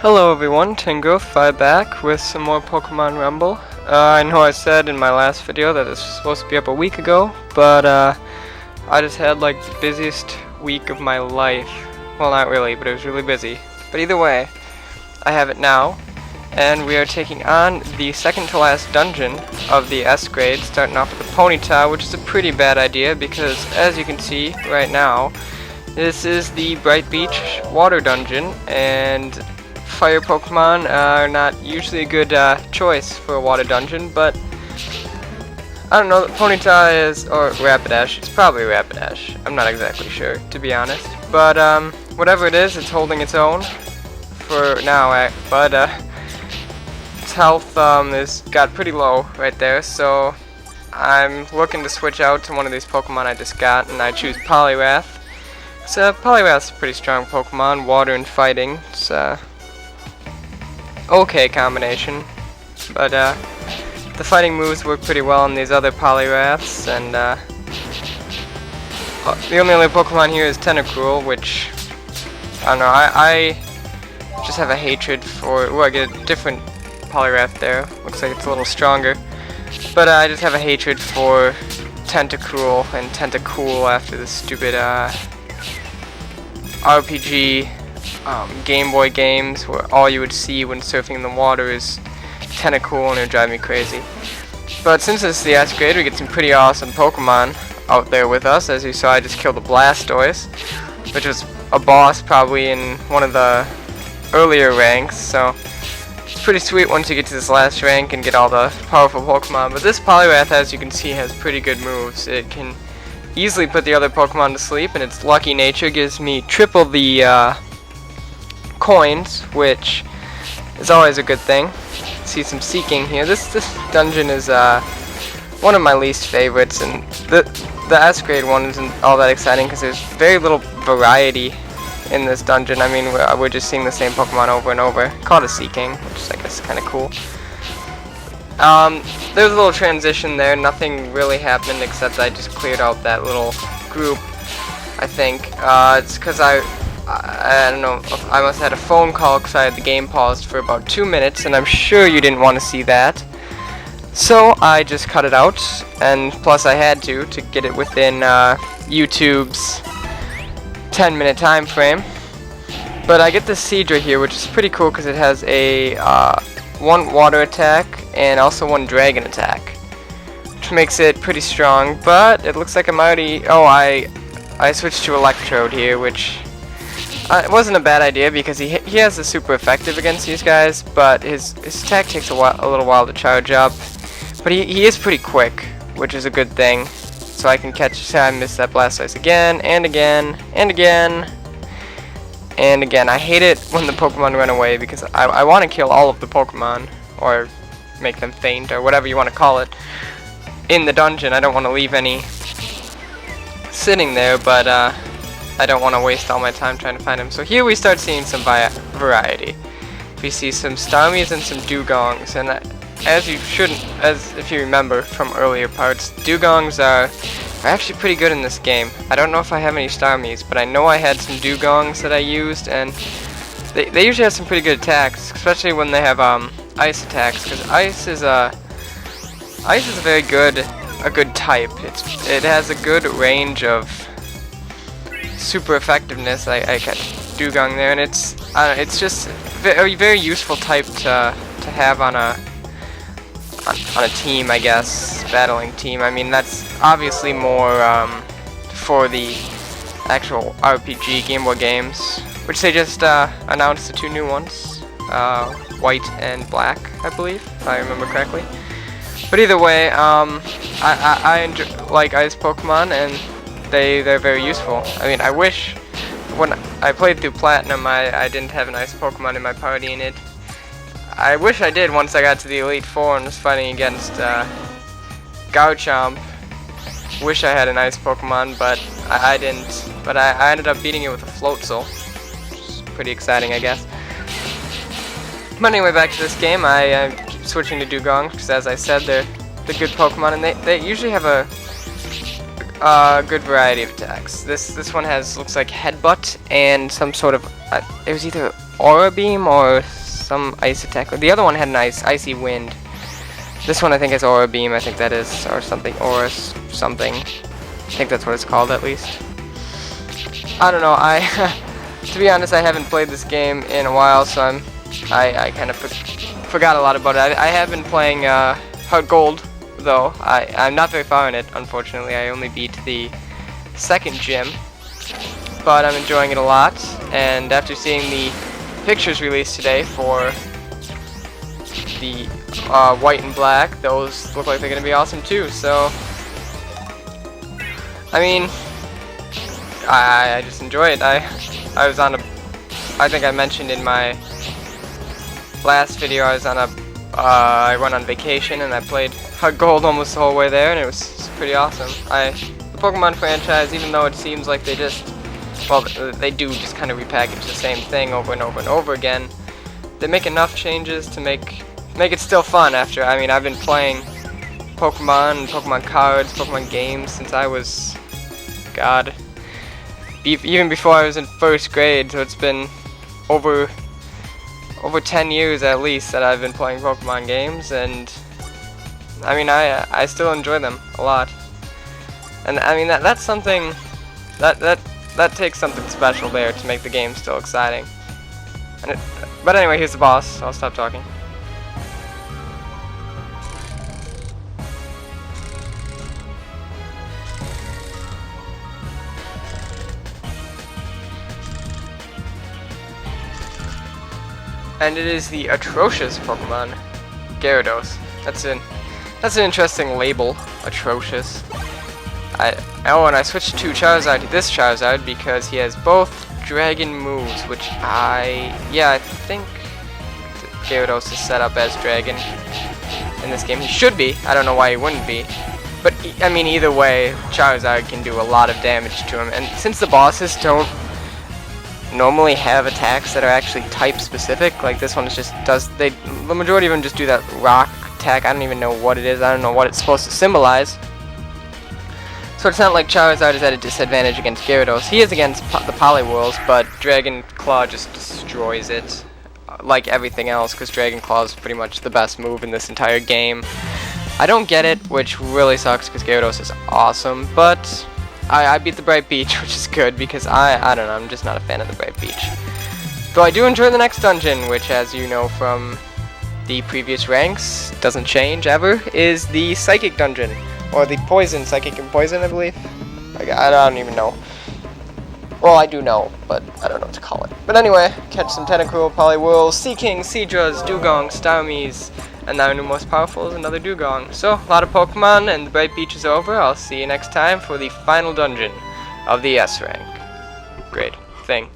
Hello everyone, Tingo5 back with some more Pokemon Rumble. I know I said in my last video that this was supposed to be up a week ago, but I just had like the busiest week of my life. Well, not really, but it was really busy. But either way, I have it now, and we are taking on the second to last dungeon of the S grade, starting off with the Ponyta, which is a pretty bad idea because, as you can see right now, this is the Bright Beach water dungeon, and fire Pokemon are not usually a good choice for a water dungeon, but I don't know, Ponyta is, or Rapidash, it's probably Rapidash, I'm not exactly sure, to be honest, but whatever it is, it's holding its own for now, but its health is got pretty low right there, so I'm looking to switch out to one of these Pokemon I just got, and I choose Poliwrath. So Poliwrath's a pretty strong Pokemon, water and fighting, it's okay combination, but the fighting moves work pretty well on these other Poliwraths, and the only other Pokemon here is Tentacruel, which I don't know, I just have a hatred for. Ooh, I get a different Poliwrath there. Looks like it's a little stronger, but I just have a hatred for Tentacruel and Tentacool after the stupid RPG Game Boy games where all you would see when surfing in the water is Tentacool, and it would drive me crazy. But since it's the S grade, we get some pretty awesome Pokemon out there with us. As you saw, I just killed a Blastoise, which was a boss probably in one of the earlier ranks, so it's pretty sweet once you get to this last rank and get all the powerful Pokemon. But this Poliwrath, as you can see, has pretty good moves. It can easily put the other Pokemon to sleep, and its lucky nature gives me triple the coins, which is always a good thing. See some seeking here. This dungeon is one of my least favorites, and the S grade one isn't all that exciting because there's very little variety in this dungeon. I mean, we're just seeing the same Pokemon over and over. Called a seeking, which I guess is kind of cool. There's a little transition there. Nothing really happened except I just cleared out that little group, I think. It's because I don't know, I must have had a phone call because I had the game paused for about 2 minutes, and I'm sure you didn't want to see that. So I just cut it out, and plus I had to get it within YouTube's 10-minute time frame. But I get this Seadra here, which is pretty cool because it has a one water attack and also one dragon attack, which makes it pretty strong. But it looks like I'm already. Oh, I switched to Electrode here, which it wasn't a bad idea because he has a super effective against these guys, but his attack takes a little while to charge up. But he is pretty quick, which is a good thing. So I can catch. I miss that Blastoise again and again and again and again. I hate it when the Pokemon run away because I want to kill all of the Pokemon or make them faint or whatever you want to call it in the dungeon. I don't want to leave any sitting there, but I don't want to waste all my time trying to find him. So here we start seeing some variety. We see some Starmies and some Dugongs, and as if you remember from earlier parts, Dugongs are actually pretty good in this game. I don't know if I have any Starmies, but I know I had some Dugongs that I used, and they usually have some pretty good attacks, especially when they have ice attacks, because ice is a very good type. It has a good range of super effectiveness. I got Dugong there, and it's just a very useful type to have on a team, I guess, battling team. I mean, that's obviously more for the actual RPG Game Boy games, which they just announced the 2 new ones, white and black, I believe, if I remember correctly. But either way, I like ice Pokemon, and they're very useful. I mean, I wish when I played through Platinum, I didn't have an ice Pokemon in my party, and I wish I did once I got to the Elite Four and was fighting against Garchomp. Wish I had an ice Pokemon, but I didn't. But I ended up beating it with a Floatzel, which is pretty exciting, I guess. But anyway, back to this game. I'm switching to Dugong because, as I said, they're good Pokemon, and they usually have good variety of attacks. This one looks like headbutt and some sort of it was either aura beam or some ice attack. The other one had an icy wind. This one I think is aura beam. I think that is, or something, aura something. I think that's what it's called at least. I don't know. To be honest, I haven't played this game in a while, so I kind of forgot a lot about it. I have been playing Heart Gold, though. I'm not very far in it, unfortunately. I only beat the second gym, but I'm enjoying it a lot. And after seeing the pictures released today for the white and black, those look like they're gonna be awesome too. So, I mean, I just enjoy it. I was on I think I mentioned in my last video, I went on vacation and I played Heart Gold almost the whole way there, and it was pretty awesome. The Pokemon franchise, even though it seems like they they do just kind of repackage the same thing over and over and over again, they make enough changes to make it still fun. After, I mean, I've been playing Pokemon and Pokemon cards, Pokemon games since I was, God, even before I was in first grade, so it's been over 10 years at least that I've been playing Pokemon games, and I mean, I still enjoy them a lot. And I mean, that's something that takes something special there to make the game still exciting. But anyway, here's the boss. I'll stop talking. And it is the atrocious Pokemon, Gyarados. That's an interesting label, atrocious. And I switched to Charizard to this Charizard because he has both dragon moves, which I think Gyarados is set up as dragon in this game. He should be. I don't know why he wouldn't be. But I mean, either way, Charizard can do a lot of damage to him. And since the bosses don't normally have attacks that are actually type specific, like this one just the majority of them just do that rock attack. I don't even know what it is. I don't know what it's supposed to symbolize. So it's not like Charizard is at a disadvantage against Gyarados. He is against the Poliwhirls, but Dragon Claw just destroys it, like everything else, because Dragon Claw is pretty much the best move in this entire game. I don't get it, which really sucks because Gyarados is awesome, but I beat the Bright Beach, which is good because I don't know, I'm just not a fan of the Bright Beach. Though I do enjoy the next dungeon, which, as you know from the previous ranks, doesn't change ever, is the Psychic Dungeon. Or the Poison, Psychic and Poison, I believe. I don't even know. Well, I do know, but I don't know what to call it. But anyway, catch some Tentacruel, Poliwhirl, Seaking, Seadras, Dugong, Starmie's, and now new most powerful is another Dugong. So, a lot of Pokemon, and the Bright Beach is over. I'll see you next time for the final dungeon of the S rank. Great thing.